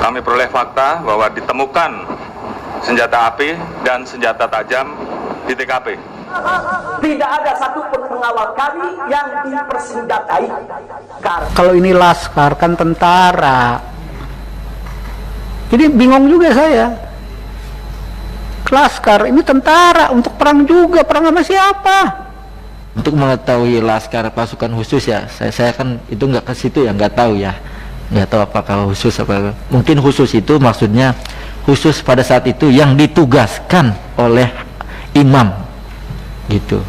Kami peroleh fakta bahwa ditemukan senjata api dan senjata tajam di TKP. Tidak ada satupun pengawal kami yang dipersenjatai. Kalau ini laskar kan tentara. Jadi bingung juga saya. Laskar ini tentara untuk perang juga, perang sama siapa? Untuk mengetahui laskar pasukan khusus ya, saya kan itu nggak ke situ ya, nggak tahu ya, nggak tahu apakah khusus apa. Mungkin khusus itu maksudnya khusus pada saat itu yang ditugaskan oleh imam, gitu.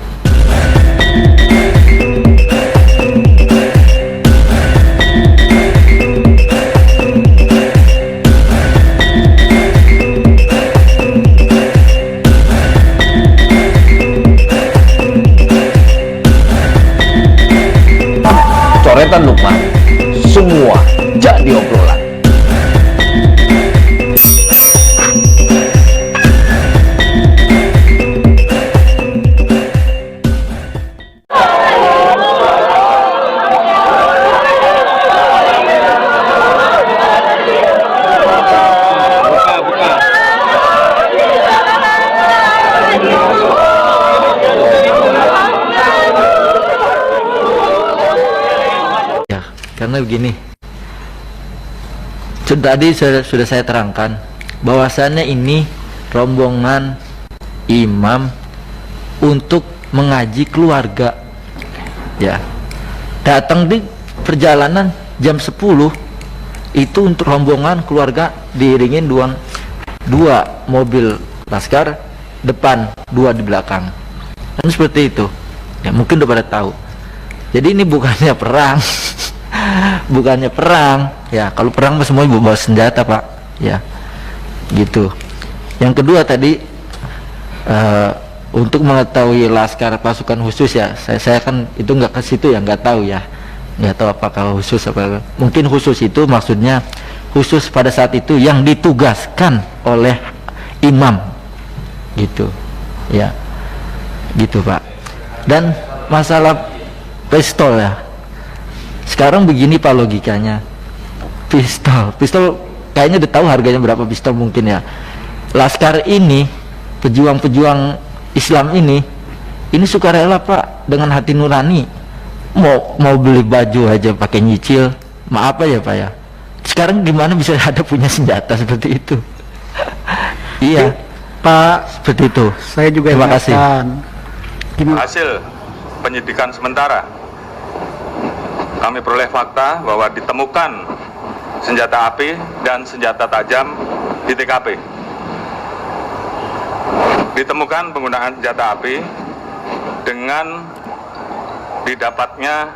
Coretan Lukman, semua jadi obrolan. Karena begini, tadi sudah saya terangkan bahwasannya ini rombongan imam untuk mengaji keluarga, ya, datang di perjalanan jam 10 itu untuk rombongan keluarga, diiringin dua mobil laskar depan, dua di belakang, kan seperti itu ya. Mungkin udah pada tahu. Jadi ini bukannya perang bukannya perang ya. Kalau perang semua bawa senjata, Pak, ya, gitu. Yang kedua tadi untuk mengetahui laskar pasukan khusus ya, saya kan itu nggak ke situ ya, nggak tahu ya, nggak tahu apakah khusus apa. Mungkin khusus itu maksudnya khusus pada saat itu yang ditugaskan oleh imam, gitu ya, gitu, Pak. Dan masalah pistol ya, sekarang begini Pak logikanya, pistol kayaknya udah tahu harganya berapa pistol mungkin ya. Laskar ini, pejuang-pejuang Islam ini sukarela Pak, dengan hati nurani, mau beli baju aja pakai nyicil, maaf ya Pak ya. Sekarang gimana bisa ada punya senjata seperti itu? Iya Pak, seperti itu. saya juga Terima kasih. Hasil penyidikan sementara, kami peroleh fakta bahwa ditemukan senjata api dan senjata tajam di TKP. Ditemukan penggunaan senjata api dengan didapatnya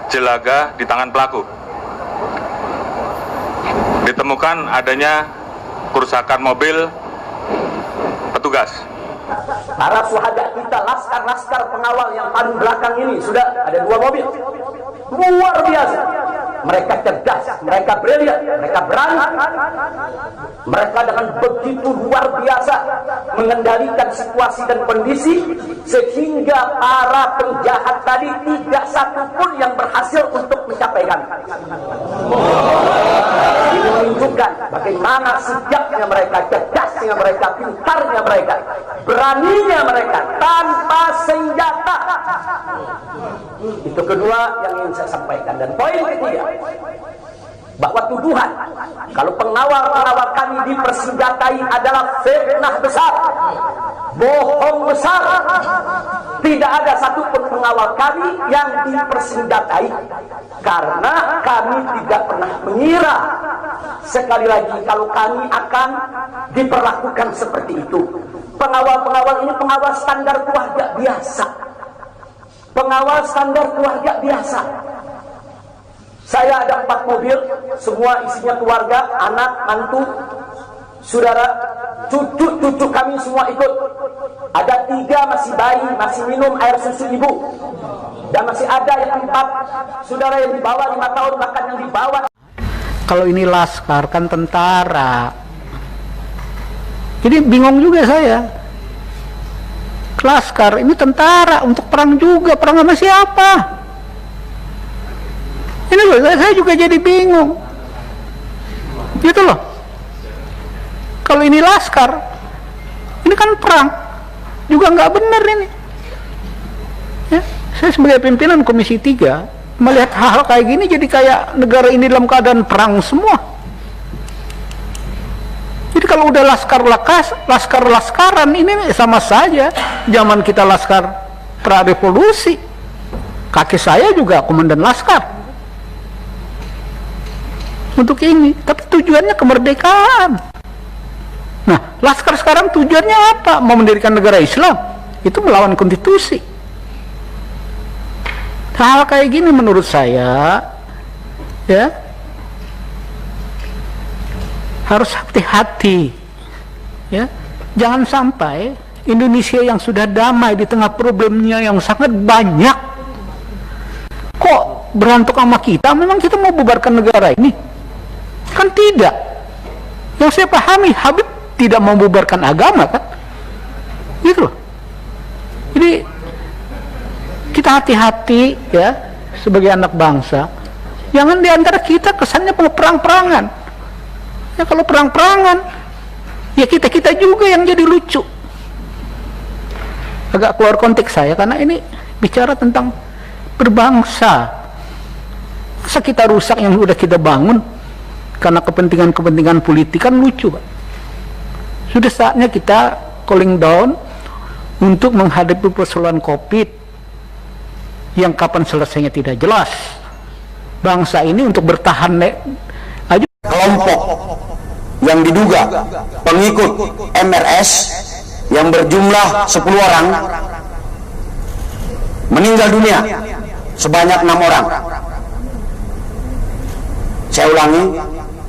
jelaga di tangan pelaku. Ditemukan adanya kerusakan mobil petugas. Para syuhada kita, laskar-laskar pengawal yang paling belakang ini, sudah ada 2 mobil. Luar biasa. Mereka cerdas, mereka brilian, mereka berani. Mereka dengan begitu luar biasa mengendalikan situasi dan kondisi, sehingga para penjahat tadi tidak satupun yang berhasil untuk mencapaikan. Ini menunjukkan bagaimana siapnya mereka, cerdasnya mereka, pintarnya mereka, beraninya mereka tanpa senjata. Itu kedua yang ingin saya sampaikan. Dan poin ketiga, bahwa tuduhan kalau pengawal-pengawal kami dipersenjatai adalah fitnah besar, bohong besar. Tidak ada satupun pengawal kami yang dipersenjatai, karena kami tidak pernah mengira, sekali lagi, kalau kami akan diperlakukan seperti itu. Pengawal-pengawal ini pengawal standar keluarga biasa, pengawal standar keluarga biasa. Saya ada 4 mobil, semua isinya keluarga, anak, mantu, saudara, cucu kami semua ikut. Ada 3 masih bayi, masih minum air susu ibu, dan masih ada yang 4 saudara yang di bawah 5 tahun, bahkan yang di bawah. Kalau ini laskar kan tentara. Jadi bingung juga saya. Laskar ini tentara untuk perang juga, perang sama siapa? Ini loh, saya juga jadi bingung. Gitu loh. laskar. Ini kan perang, juga nggak benar ini. Ya, saya sebagai pimpinan Komisi 3 melihat hal-hal kayak gini, jadi kayak negara ini dalam keadaan perang semua. Jadi kalau udah laskar-laskaran ini sama saja. Zaman kita laskar pra-revolusi, kakek saya juga komandan laskar untuk ini, tapi tujuannya kemerdekaan. Nah, laskar sekarang tujuannya apa? Mau mendirikan negara Islam, itu melawan konstitusi. Hal kayak gini menurut saya, ya, harus hati-hati, ya. Jangan sampai Indonesia yang sudah damai di tengah problemnya yang sangat banyak, kok berantuk sama kita. Memang kita mau bubarkan negara ini? Kan tidak. Yang saya pahami, Habib tidak mau bubarkan agama, kan? Gitu loh. Jadi kita hati-hati, ya, sebagai anak bangsa. Jangan diantara kita kesannya perang-perangan. Ya, kalau perang-perangan, ya kita juga yang jadi lucu. Agak keluar konteks saya, karena ini bicara tentang berbangsa. Masa kita rusak yang udah kita bangun karena kepentingan-kepentingan politik? Kan lucu, Pak. Sudah saatnya kita cooling down untuk menghadapi persoalan COVID yang kapan selesainya tidak jelas. Bangsa ini untuk bertahan aja. Kelompok yang diduga pengikut MRS yang berjumlah 10 orang meninggal dunia sebanyak 6 orang. Saya ulangi,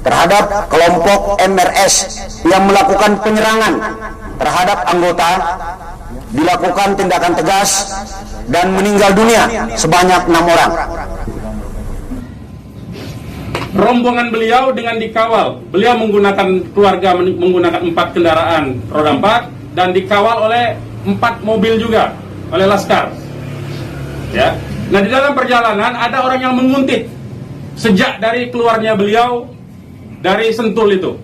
terhadap kelompok MRS yang melakukan penyerangan terhadap anggota dilakukan tindakan tegas dan meninggal dunia sebanyak 6 orang. Rombongan beliau dengan dikawal. Beliau menggunakan keluarga menggunakan 4 kendaraan roda 4 dan dikawal oleh 4 mobil juga oleh laskar. Ya. Nah, di dalam perjalanan ada orang yang menguntit sejak dari keluarnya beliau dari Sentul itu.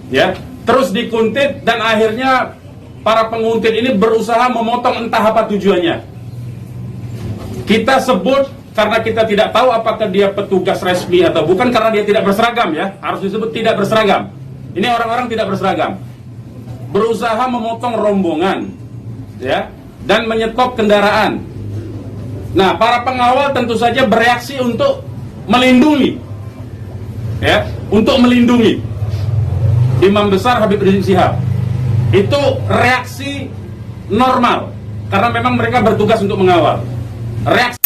Ya, terus dikuntit dan akhirnya para penguntit ini berusaha memotong, entah apa tujuannya. Kita sebut karena kita tidak tahu apakah dia petugas resmi atau bukan, karena dia tidak berseragam, ya. Harus disebut tidak berseragam. Ini orang-orang tidak berseragam. Berusaha memotong rombongan, ya, dan menyetop kendaraan. Nah, para pengawal tentu saja bereaksi untuk melindungi, ya, untuk melindungi Imam Besar Habib Rizik Syihab. Itu reaksi normal karena memang mereka bertugas untuk mengawal. Reaksi